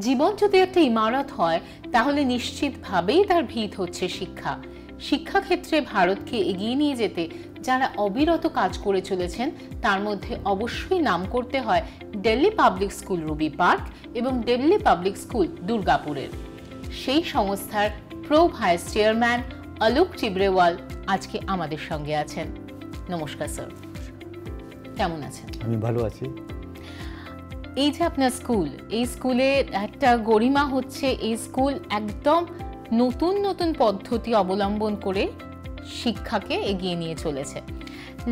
জীবন যদি একটা ইমারত হয় তাহলে নিশ্চিতভাবেই তার ভিত হচ্ছে শিক্ষা। শিক্ষাক্ষেত্রে ভারতকে এগিয়ে নিয়ে যেতে যারা অবিরত কাজ করে চলেছেন তার মধ্যে অবশ্যই নাম করতে হয় Delhi public school Ruby park এবং দিল্লি পাবলিক স্কুল দুর্গাপুরের। সেই সংস্থার pro vice chairman Alok Tibrewal আজকে আমাদের সঙ্গে আছেন। নমস্কার স্যার, কেমন আছেন? আমি ভালো আছি। এই যে আপনার স্কুল, এই স্কুলের একটা গরিমা হচ্ছে এই স্কুল একদম নতুন নতুন পদ্ধতি অবলম্বন করে শিক্ষাকে এগিয়ে নিয়ে চলেছে।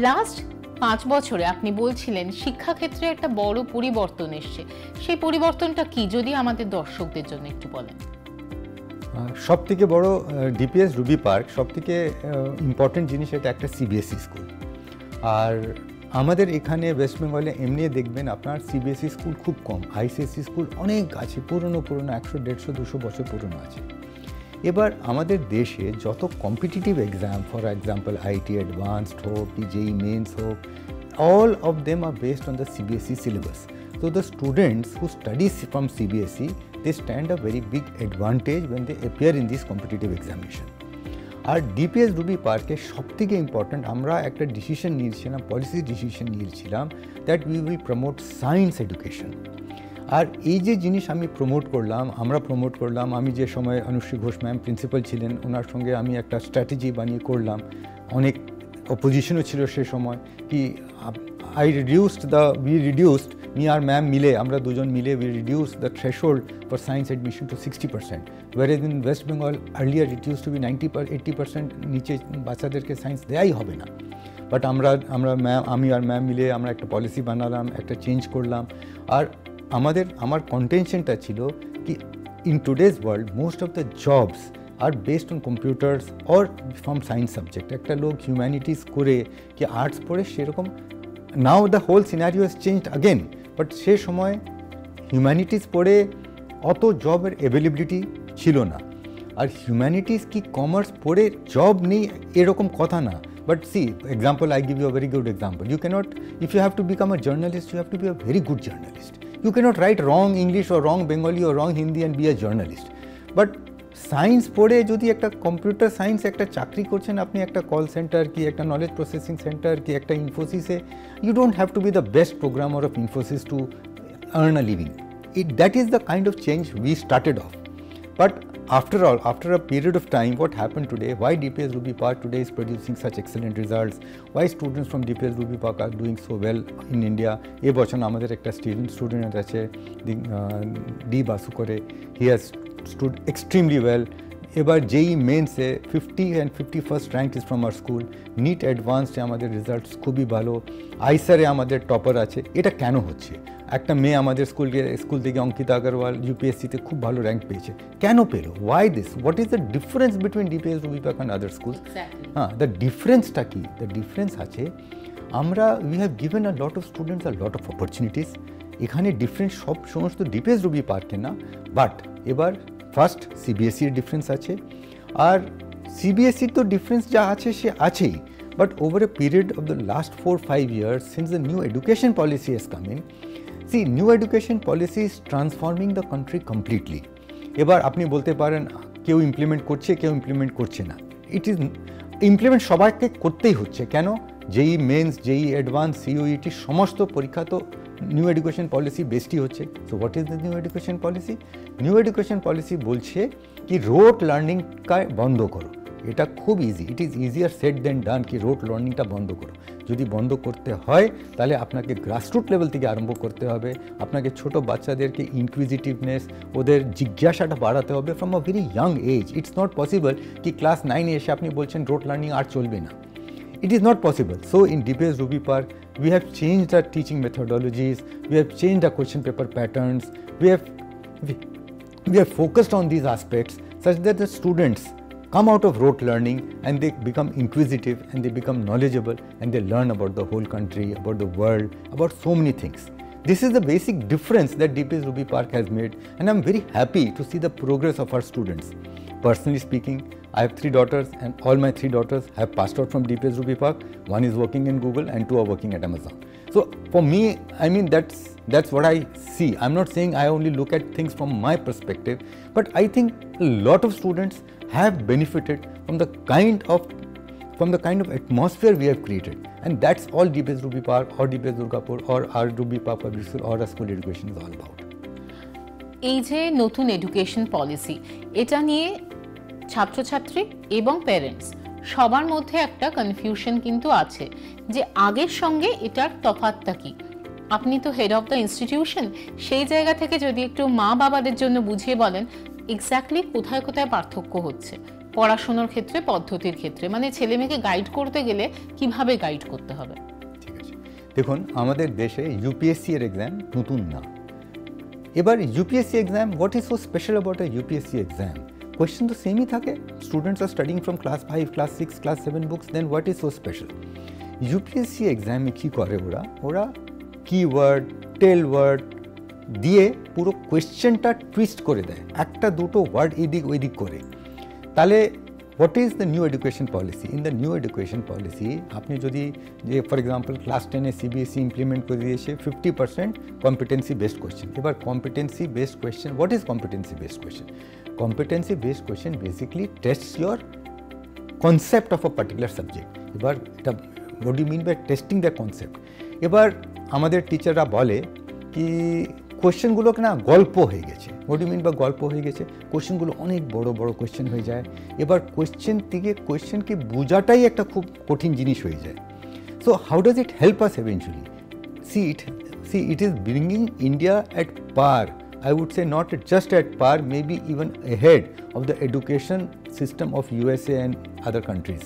লাস্ট 5 বছরে আপনি বলছিলেন শিক্ষাক্ষেত্রে একটা বড় পরিবর্তন এসছে, সেই পরিবর্তনটা কি যদি আমাদের দর্শকদের জন্য একটু বলেন। সব থেকে বড় ডিপিএস রুবি পার্ক, সব থেকে ইম্পর্টেন্ট জিনিস এটা একটা সিবিএসই স্কুল। আর আমাদের এখানে ওয়েস্ট বেঙ্গলে এমনি দেখবেন আপনার সিবিএসই স্কুল খুব কম, আইসিএসসি স্কুল অনেক আছে, পুরনো 100, 150, 200 বছর পুরনো আছে। এবার আমাদের দেশে যত competitive exam, for example IT advanced হোক কি জেই মেন্স হোক, all of them are based on the CBSE syllabus. So the students who study from CBSE, they stand a very big advantage when they appear in this competitive examination. আর DPS Ruby পার্কে সবথেকে important আমরা একটা decision নিয়েছিলাম, policy decision নিয়েছিলাম that we will promote science education. আর এই যে জিনিস আমরা প্রমোট করলাম, আমি যে সময় অনুশ্রী ঘোষ ম্যাম প্রিন্সিপাল ছিলেন, ওনার সঙ্গে আমি একটা স্ট্র্যাটেজি বানিয়ে করলাম। অনেক অপোজিশনও ছিল সে সময় কি we reduced me আর ম্যাম মিলে, আমরা দুজন মিলে we reduced the threshold for science admission to 60%, whereas in West Bengal earlier it used to be 80% নিচে বাচ্চাদেরকে সায়েন্স দেয়াই হবে না। বাট আমি আর ম্যাম মিলে আমরা একটা পলিসি বানালাম, একটা চেঞ্জ করলাম। আর আমার কন্টেনশনটা ছিল কি in today's world most of the jobs are based on computers or from science subject. একটা লোক হিউম্যানিটিস করে কি আর্টস পড়ে সেরকম, now the whole scenario has changed again, but সে সময় হিউম্যানিটিস পড়ে অত জবের অ্যাভেলেবিলিটি ছিল না। আর হিউম্যানিটিস কি কমার্স পড়ে জব নেই এরকম কথা না। But see, example, I give you a very good example. You cannot, if you have to become a journalist, you have to be a very good journalist. You cannot write wrong English or wrong Bengali or wrong Hindi and be a journalist. But science পড়ে যদি একটা computer science একটা চাকরি করছেন আপনি, একটা call centre কি একটা নলেজ প্রসেসিং সেন্টার কি একটা ইনফোসিসে, you don't have to be the best programmer of Infosys to earn a living. That is the kind of change we started off. But after all, after a period of time, what happened today, why DPS Ruby Park today is producing such excellent results, why students from DPS Ruby Park are doing so well in India. এ বছর আমাদের একটা student আছে D Basu করে, he has stood extremely well. এবার JEE মেন্সে 50 and 51st rank is from our school. NEET অ্যাডভান্সডে আমাদের results খুবই ভালো, আইসারে আমাদের টপার আছে। এটা কেন হচ্ছে? একটা মেয়ে আমাদের স্কুল থেকে অঙ্কিতা আগরওয়াল ইউপিএসসিতে খুব ভালো র্যাঙ্ক পেয়েছে, কেন পেলো? Why this? What is the difference between DPS Ruby park and other schools? হ্যাঁ, দ্য ডিফারেন্সটা কি? দ্য ডিফারেন্স আছে we have given a lot of students a lot of opportunities. এখানে ডিফারেন্স সমস্ত ডিপিএস রুবি পার্কে না। বাট এবার ফার্স্ট সিবিএসইর ডিফারেন্স আছে, আর সিবিএসইর তো ডিফারেন্স যা আছে সে আছেই। But over a period of the last 4-5 years since the new education policy has come in, see, new education policy is transforming the country completely. এবার আপনি বলতে পারেন কেউ ইমপ্লিমেন্ট করছে, কেউ ইমপ্লিমেন্ট করছে না। ইট ইজ ইমপ্লিমেন্ট সবাইকে করতেই হচ্ছে। কেন? JEE Mains, JEE Advance, CUET সমস্ত পরীক্ষা তো নিউ এডুকেশন পলিসি বেস্টই হচ্ছে। So what is the new education policy? New education policy বলছে কি রোট লার্নিংটা বন্ধ করো। এটা খুব easy, it is easier said than done কি রোট লার্নিংটা বন্ধ করো। যদি বন্ধ করতে হয় তাহলে আপনাকে গ্রাসরুট লেভেল থেকে আরম্ভ করতে হবে। আপনাকে ছোটো বাচ্চাদেরকে ইনকুইজিটিভনেস, ওদের জিজ্ঞাসাটা বাড়াতে হবে from a very young age. It's not possible কি ক্লাস 9-এ এসে আপনি বলছেন রোট লার্নিং আর চলবে না। It is not possible. So in DPS Ruby Park, we have changed our teaching methodologies, we have changed our question paper patterns, we have focused on these aspects such that the students come out of rote learning and they become inquisitive and they become knowledgeable and they learn about the whole country, about the world, about so many things. This is the basic difference that DPS Ruby Park has made, and I'm very happy to see the progress of our students. Personally speaking, I have 3 daughters and all my 3 daughters have passed out from DPS Ruby Park. One is working in Google and 2 are working at Amazon. So for me, I mean, that's That's what I see. I'm not saying I only look at things from my perspective, but I think a lot of students have benefited from the kind of atmosphere we have created, and that's all DPS Ruby Park or DPS Durgapur or our Ruby Park Public School or our school education is all about. এই যে নতুন education policy, এটা নিয়ে ছাত্রছাত্রী এবং parents সবার মধ্যে একটা কনফিউশন কিন্তু আছে যে আগের সঙ্গে এটার তফাৎটা কি। আপনি তো হেড অফ দ্য ইনস্টিটিউশন, সেই জায়গা থেকে যদি একটু মা বাবাদের জন্য বুঝিয়ে বলেন এক্স্যাক্টলি কোথায় কোথায় পার্থক্য হচ্ছে পড়াশোনার ক্ষেত্রে, পদ্ধতির ক্ষেত্রে, মানে ছেলে মেয়েকে গাইড করতে গেলে কিভাবে গাইড করতে হবে। ঠিক আছে, দেখুন আমাদের দেশে ইউপিএসসি এর এক্সাম নতুন না। এবার UPSC exam, what is so special about a UPSC exam? Question তো সেমই থাকে। Students are studying from class 5, class 6, class 7 books, then what is so special? UPSC এক্সামে কী করে ওরা কিওয়ার্ড, টেল ওয়ার্ড দিয়ে পুরো কোয়েশ্চেনটা টুইস্ট করে দেয়, একটা দুটো ওয়ার্ড এদিক ওইদিক করে। তাহলে what is the new education policy? In the new education policy আপনি যদি যে ফর এক্সাম্পল ক্লাস 10-এ সিবিএসই ইমপ্লিমেন্ট করে দিয়েছে 50% কম্পিটেন্সি বেসড কোয়েশ্চেন। এবার competency based question, what is competency based question? Competency based question basically tests your concept of a particular subject. এবার এটা what do you mean by testing the concept? এবার আমাদের টিচাররা বলে কি কোয়েশ্চেনগুলোকে না গল্প হয়ে গেছে। what do you mean by গল্প হয়ে গেছে? কোয়েশ্চেনগুলো অনেক বড় বড় কোয়েশ্চেন হয়ে যায়। এবার কোয়েশ্চেনকে বোঝাটাই একটা খুব কঠিন জিনিস হয়ে যায়। So how does it help us eventually? See it is bringing India at par. I would say not just at par, maybe even ahead of the education system of USA and other countries.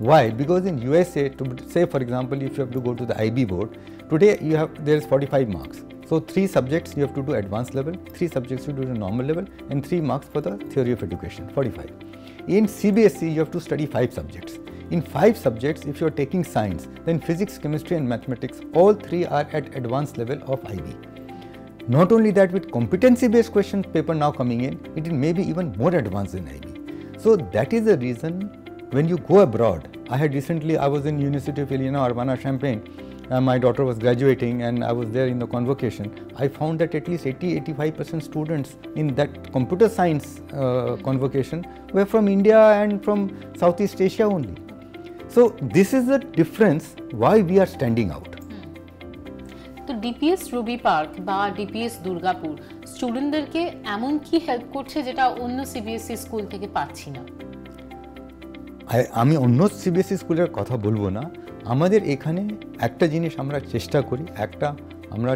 Why? Because in USA, to say for example, if you have to go to the IB board, today there is 45 marks. So 3 subjects you have to do advanced level, 3 subjects you do the normal level, and 3 marks for the theory of education, 45. In CBSE, you have to study 5 subjects. In 5 subjects, if you are taking science, then physics, chemistry and mathematics, all 3 are at advanced level of IB. Not only that, with competency-based question paper now coming in, it may be even more advanced than IB. So that is the reason when you go abroad. I was in University of Illinois, Urbana-Champaign. My daughter was graduating and I was there in the convocation. I found that at least 80-85% students in that computer science convocation were from India and from Southeast Asia only. So this is the difference why we are standing out. তো DPS Ruby park বা DPS Durgapur স্টুডেন্টদেরকে এমন কি help করছে যেটা অন্য CBSE school থেকে পাচ্ছি না? আমি অন্য সিবিএসই স্কুলের কথা বলবো না। আমাদের এখানে একটা জিনিস আমরা চেষ্টা করি, আমরা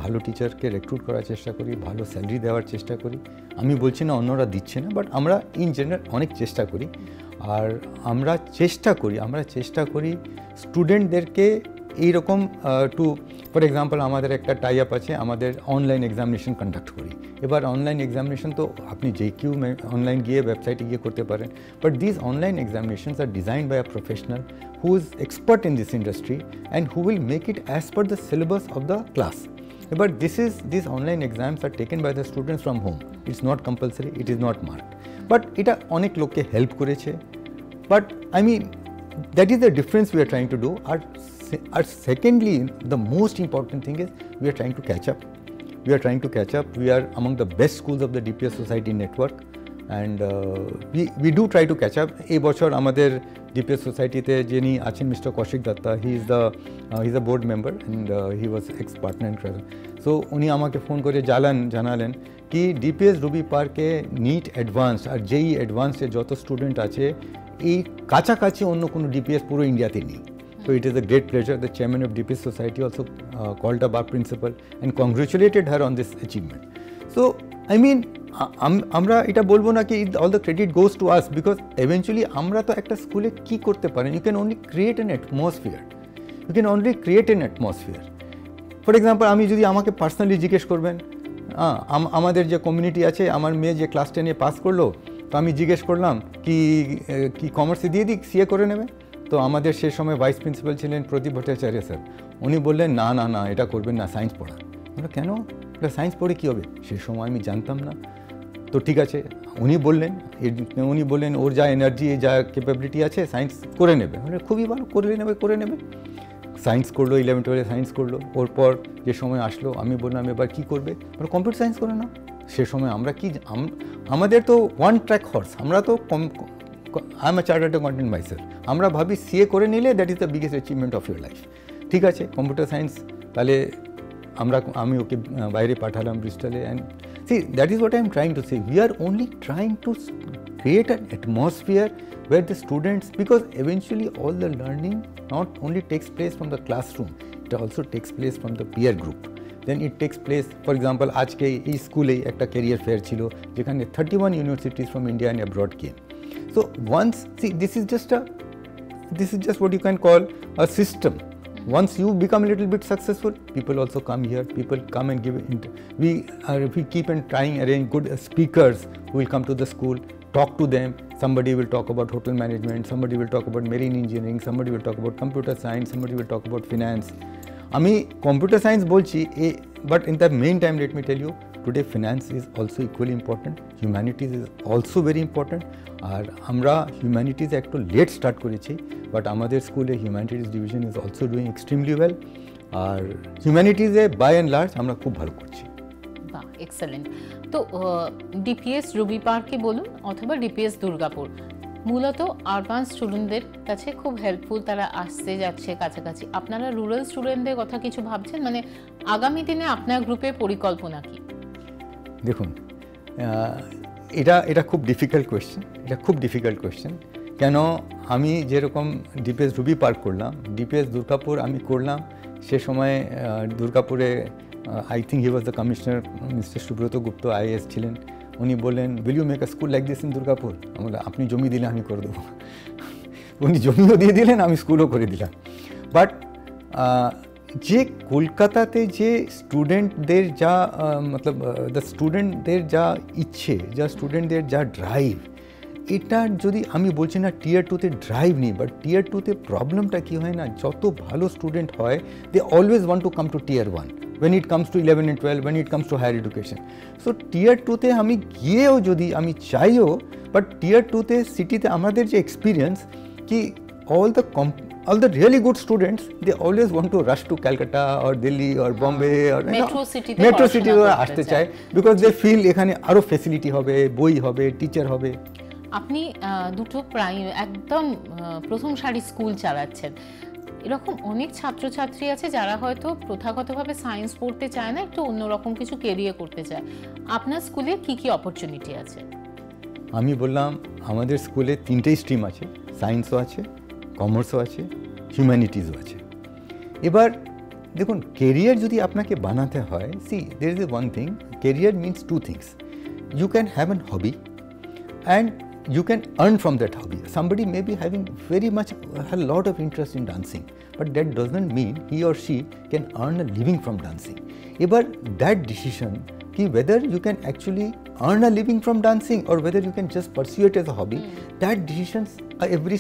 ভালো টিচারকে রিক্রুট করার চেষ্টা করি, ভালো স্যালারি দেওয়ার চেষ্টা করি। আমি বলছি না অন্যরা দিচ্ছে না, বাট আমরা ইন জেনারেল অনেক চেষ্টা করি। আর আমরা চেষ্টা করি স্টুডেন্টদেরকে এইরকম ফর এক্সাম্পল আমাদের একটা টাই আপ আছে, আমাদের অনলাইন এক্সামিনেশন কন্ডাক্ট করি। এবার অনলাইন এক্সামিনেশন তো আপনি কেউ অনলাইন গিয়ে ওয়েবসাইটে গিয়ে করতে পারেন, but this online examinations are designed by a professional who is expert in this industry and who will make it as per the syllabus of the class. এবার this online exams are taken by the students from home. It's not compulsory, it is not marked, but এটা অনেক লোককে help করেছে। But I mean that is the difference we are trying to do. Our secondly, the most important thing is we are trying to catch up. We are among the best schools of the DPS Society network, and we do try to catch up. এই বছর আমাদের DPS Society-তে যিনি আছেন mister Kaushik Dutta, he is a board member and he was ex-partner in Crescent. So উনি আমাকে phone করে জানালেন কি DPS Ruby Park-এ NEET Advanced আর JEE Advanced এ যত স্টুডেন্ট আছে এই কাছাকাছি অন্য কোনো ডিপিএস পুরো ইন্ডিয়াতে নেই। So it is a great pleasure. The chairman of DPS Society also called up our principal and congratulated her on this achievement. So I mean, আমরা এটা বলবো না কি all the credit goes to us, because eventually আমরা তো একটা স্কুলে কি করতে পারেন, you can only create an atmosphere. For example, আমি যদি আমাকে পার্সোনালি জিজ্ঞেস করবেন, আমাদের যে কমিউনিটি আছে, আমার মেয়ে যে ক্লাস 10-এ পাস করলো, তো আমি জিজ্ঞেস করলাম কি কমার্সে দিয়ে দিই, সিএ করে নেবে? তো আমাদের সে সময় ভাইস প্রিন্সিপাল ছিলেন প্রদীপ ভট্টাচার্য স্যার। উনি বললেন না এটা করবেন না, সায়েন্স পড়া। বললো কেন, এটা সায়েন্স পড়ে কী হবে? সে সময় আমি জানতাম না। তো ঠিক আছে, উনি বললেন ওর যা এনার্জি, যা ক্যাপাবিলিটি আছে, সায়েন্স করে নেবে। খুবই ভালো, করে নেবে। সায়েন্স করলো, 11-12 সায়েন্স করলো, ওর পর যে সময় আসলো আমি বললাম এবার কী করবে, কম্পিউটার সায়েন্স করে না। সে সময় আমরা কি, আমাদের তো ওয়ান ট্র্যাক হর্স, আমরা তো I am a chartered accountant myself, আমরা ভাবি সিএ করে নিলে that is the biggest achievement of your life. ঠিক আছে, কম্পিউটার সায়েন্স, তাহলে আমি ওকে বাইরে পাঠালাম ব্রিস্টলে। And see that is what I am trying to say, we are only trying to create an atmosphere where the students, because eventually all the learning not only takes place from the classroom, it also takes place from the peer group. Then it takes place, for example, আজকে এই স্কুলে একটা career fair ছিল যেখানে 31 universities from India and abroad came. So once, see, this is just what you can call a system. Once you become a little bit successful, people also come here, people come and give, we keep on trying arrange good speakers who will come to the school, talk to them. Somebody will talk about hotel management, somebody will talk about marine engineering, somebody will talk about computer science, somebody will talk about finance. আমি computer science বলছি, but in the meantime let me tell you, today finance is also equally important, humanities is also very important. আর আমরা humanities একটু let start করেছি, but আমাদের স্কুলে humanities division is also doing extremely well. আর হিউম্যানিটিজে by and large আমরা খুব ভালো করছি। বাহ, এক্সেলেন্ট। তো ডিপিএস রুবি পার্কে বলুন অথবা ডিপিএস দুর্গাপুর, মূলত আরবান স্টুডেন্টদের কাছে খুব হেল্পফুল, তারা আসছে যাচ্ছে কাছাকাছি। আপনারা রুরাল স্টুডেন্টদের কথা কিছু ভাবছেন, মানে আগামী দিনে আপনার গ্রুপের পরিকল্পনা কি? দেখুন, এটা খুব ডিফিকাল্ট কোয়েশ্চেন, কেন আমি যেরকম ডিপিএস রুবি পার্ক করলাম, ডিপিএস দুর্গাপুর আমি করলাম, সে সময় দুর্গাপুরে I think he was the commissioner, mister Subrata Gupta IAS ছিলেন। উনি বললেন, will you make a school like this in Durgapur? আমরা, আপনি জমি দিলে আমি করে দেবো। উনি জমিও দিয়ে দিলেন, আমি স্কুলও করে দিলাম। বাট যে কলকাতাতে যে স্টুডেন্টদের যা স্টুডেন্টদের যা ইচ্ছে, স্টুডেন্টদের যা ড্রাইভ, এটা যদি আমি বলছি না টিয়ার 2-তে ড্রাইভ নেই, বাট টিয়ার 2-তে প্রবলেমটা কী হয় না, যত ভালো স্টুডেন্ট হয় they always want to come to tier 1 when it comes to 11 and 12, when it comes to higher education. So tier 2-তে আমি গিয়েও যদি আমি চাইও, বাট টিয়ার 2-তে সিটিতে আমাদের যে এক্সপিরিয়েন্স কি, all the really good students, they always want to rush to Calcutta or Delhi or Bombay or metro city আসতে চায়, because they feel এখানে আরো ফ্যাসিলিটি হবে, বই হবে, টিচার হবে। আপনি দুটো একদম প্রথম সারি স্কুল চালাচ্ছেন, এরকম অনেক ছাত্রছাত্রী আছে যারা হয়তো প্রথাগতভাবে সায়েন্স পড়তে চায় না, একটু অন্যরকম কিছু কেরিয়ার করতে চায়। আপনার স্কুলে কি কি অপরচুনিটি আছে? আমি বললাম আমাদের স্কুলে 3টেই স্ট্রিম আছে, সায়েন্সও আছে, কমার্সও আছে, হিউম্যানিটিসও আছে। এবার দেখুন, কেরিয়ার যদি আপনাকে বানাতে হয়, C there is one thing, career means 2 things. You can have an hobby and you can earn from that hobby. Somebody may be having a lot of interest in dancing, but that doesn't mean he or she can earn a living from dancing. Ebar that decision ki whether you can actually earn a living from dancing or whether you can just pursue it as a hobby, that decisions every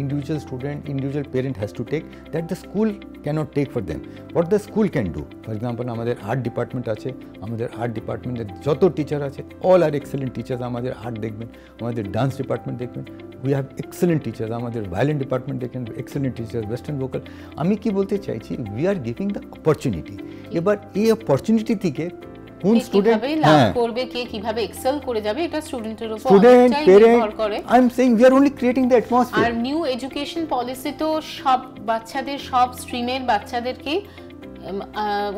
individual parent has to take, that the school cannot take for them. What the school can do, for example, আমাদের art department আছে, আমাদের art ডিপার্টমেন্টের যত teacher আছে, all are excellent teachers, আমাদের art দেখবেন, আমাদের dance department দেখবেন, we have excellent teachers, আমাদের ভায়োলিন ডিপার্টমেন্ট দেখবেন, excellent teachers, ওয়েস্টার্ন ভোকাল। আমি কি বলতে চাইছি, we are giving the opportunity. এবার এই অপরচুনিটি থেকে কোন স্টুডেন্ট লাভ করবে, কে কিভাবে এক্সেল করে যাবে, এটা স্টুডেন্টের উপর নির্ভর করে। I am saying we are only creating the atmosphere. আর নিউ এডুকেশন পলিসি তো সব বাচ্চাদের, সব স্ট্রিমের বাচ্চাদেরকে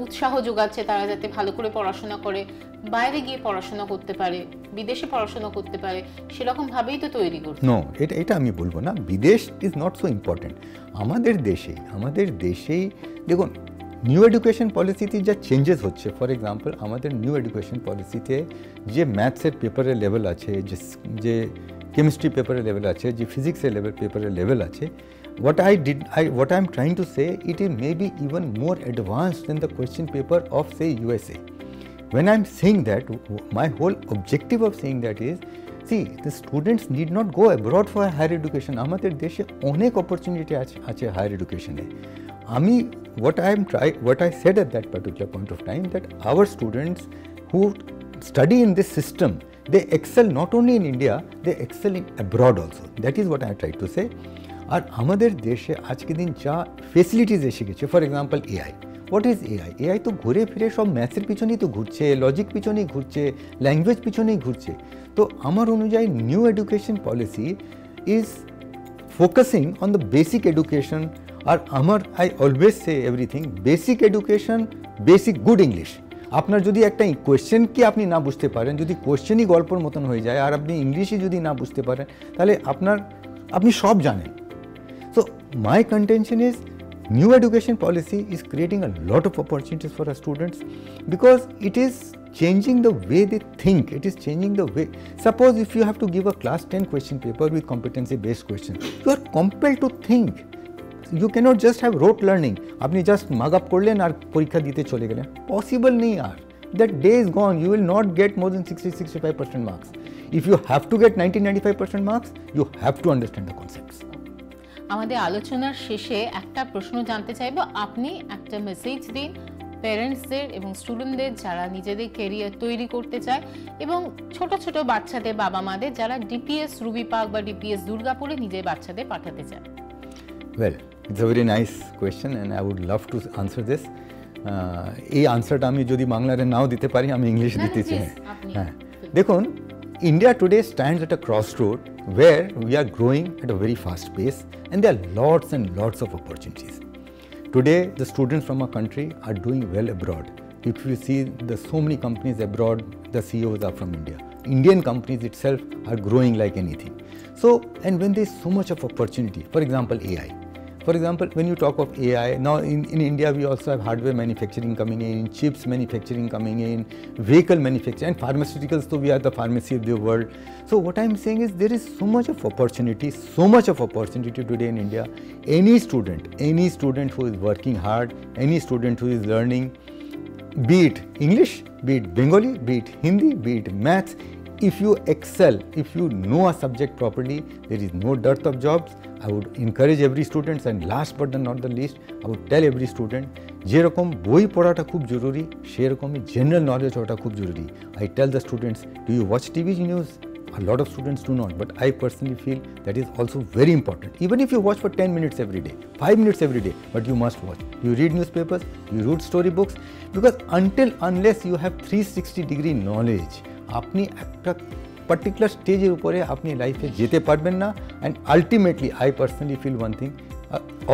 উৎসাহ যোগাচ্ছে, তারা যাতে ভালো করে পড়াশোনা করে, বাইরে গিয়ে পড়াশোনা করতে পারে, বিদেশে পড়াশোনা করতে পারে, সেরকম ভাবেই তো তৈরি করছে। নো, এটা আমি বলবো না, বিদেশ ইজ নট সো ইম্পর্টেন্ট। আমাদের দেশেই দেখুন, নিউ এডুকেশন পলিসিতে যা চেঞ্জেস হচ্ছে, ফর এক্সাম্পল আমাদের নিউ এডুকেশন পলিসিতে যে ম্যাথসের পেপারের লেভেল আছে, যে কেমিস্ট্রি পেপারের লেভেল আছে, যে ফিজিক্সের পেপারের লেভেল আছে, what I am trying to say, it may be even more advanced than the question paper of say USA. When I am saying that, my whole objective of saying that is, see, the students need not go abroad for higher education. আমাদের দেশে অনেক opportunity আছে higher এডুকেশনে। What I said at that particular point of time, that our students who study in this system, they excel not only in India, they excel in abroad also. That is what I tried to say. আর আমাদের দেশে আজকে দিন যা facilities এসে গেছে, for example AI, what is AI? AI তো ঘুরে ফিরে সব ম্যাথসের পিছনেই তো ঘুরছে, লজিক পিছনেই ঘুরছে, ল্যাঙ্গুয়েজ পিছনেই ঘুরছে। তো আমার অনুযায়ী new education policy is focusing on the basic education. আর আমার I always say everything, basic education, basic good English. আপনার যদি একটা কোয়েশ্চেনকে আপনি না বুঝতে পারেন, যদি কোয়েশ্চেনই গল্পর মতন হয়ে যায় আর আপনি ইংলিশই যদি না বুঝতে পারেন, তাহলে আপনি সব জানেন। So my contention is new education policy is creating a lot of opportunities for our students because it is changing the way they think. It is changing the way. Suppose if you have to give a class 10 question paper with competency based questions, you are compelled to think. You cannot just have rote learning. আপনি just mug up করলেন আর পরীক্ষা দিতে চলে গেলেন, possible নেই আর। That day is gone. You will not get more than 60-65% marks. If you have to get 90-95% marks, you have to understand the concepts. আমাদের আলোচনার শেষে একটা প্রশ্ন জানতে চাইবো, আপনি একটা মেসেজ দিন প্যারেন্টসদের এবং স্টুডেন্টদের যারা নিজেদের ক্যারিয়ার তৈরি করতে চায় এবং ছোট ছোট বাচ্চাদের বাবা মাদের যারা ডিপিএস রুবি পার্ক বা ডিপিএস দুর্গাপুরে নিজের বাচ্চাদের পাঠাতে চায়। Well, it's a very nice question and I would love to answer this. এই আনসারটা আমি যদি বাংলাতে নাও দিতে পারি, আমি ইংলিশে দিতে চাই। হ্যাঁ, দেখুন, India today stands at a crossroad where we are growing at a very fast pace and there are lots and lots of opportunities. Today, the students from our country are doing well abroad. If you see so many companies abroad, the CEOs are from India. Indian companies itself are growing like anything. So, and when there is so much of opportunity, for example, AI. For example, when you talk of AI, now in India we also have hardware manufacturing coming in, chips manufacturing coming in, vehicle manufacturing, and pharmaceuticals, so we are the pharmacy of the world. So what I am saying is there is so much of opportunity today in India. Any student who is working hard, any student who is learning, be it English, be it Bengali, be it Hindi, be it maths, if you excel, if you know a subject properly, there is no dearth of jobs. I would encourage every student, and last but not the least, I would tell every student, যেরকম বই পড়াটা খুব জরুরি, সেরকমই general knowledge হওয়াটা খুব জরুরি। I tell the students, do you watch TV news? A lot of students do not, but I personally feel that is also very important. Even if you watch for 10 minutes every day, 5 minutes every day, but you must watch. You read newspapers, you read storybooks, because unless you have 360-degree knowledge, আপনি একটা particular স্টেজের উপরে আপনি লাইফে যেতে পারবেন না। And ultimately I personally feel one thing,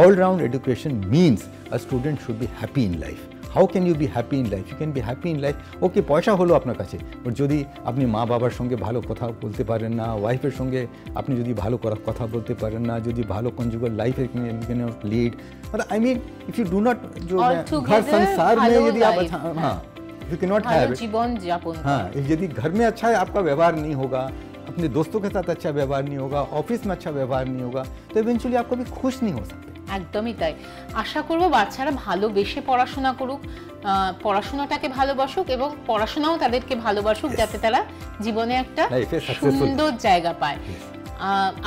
all-round education means a student should be happy in life. How can you be happy in life? You can be happy in life, ওকে পয়সা হলো আপনার কাছে, বাট যদি আপনি মা বাবার সঙ্গে ভালো কথা বলতে পারেন না, ওয়াইফের সঙ্গে আপনি যদি ভালো কথা বলতে পারেন না, যদি ভালো কনজুগাল লাইফে লিড, मतलब I mean if you do not जो घर संसार में यदि आप हाँ you cannot have it. जीवन यापन, हाँ, यदि घर में अच्छा है आपका व्यवहार नहीं होगा, अपने दोस्तों के साथ अच्छा व्यवहार नहीं होगा, ऑफिस में अच्छा व्यवहार नहीं होगा, तो इवेंचुअली आप कभी खुश नहीं हो सकते। একদমই তাই। আশা করব বাচ্চারা ভালোবেসে পড়াশোনা করুক, পড়াশোনাটাকে ভালোবাসুক এবং পড়াশোনাও তাদেরকে ভালোবাসুক, যাতে তারা জীবনে একটা সুন্দর জায়গা পায়।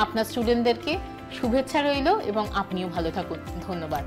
আপনার স্টুডেন্টদেরকে শুভেচ্ছা রইল এবং আপনিও ভালো থাকুন। ধন্যবাদ।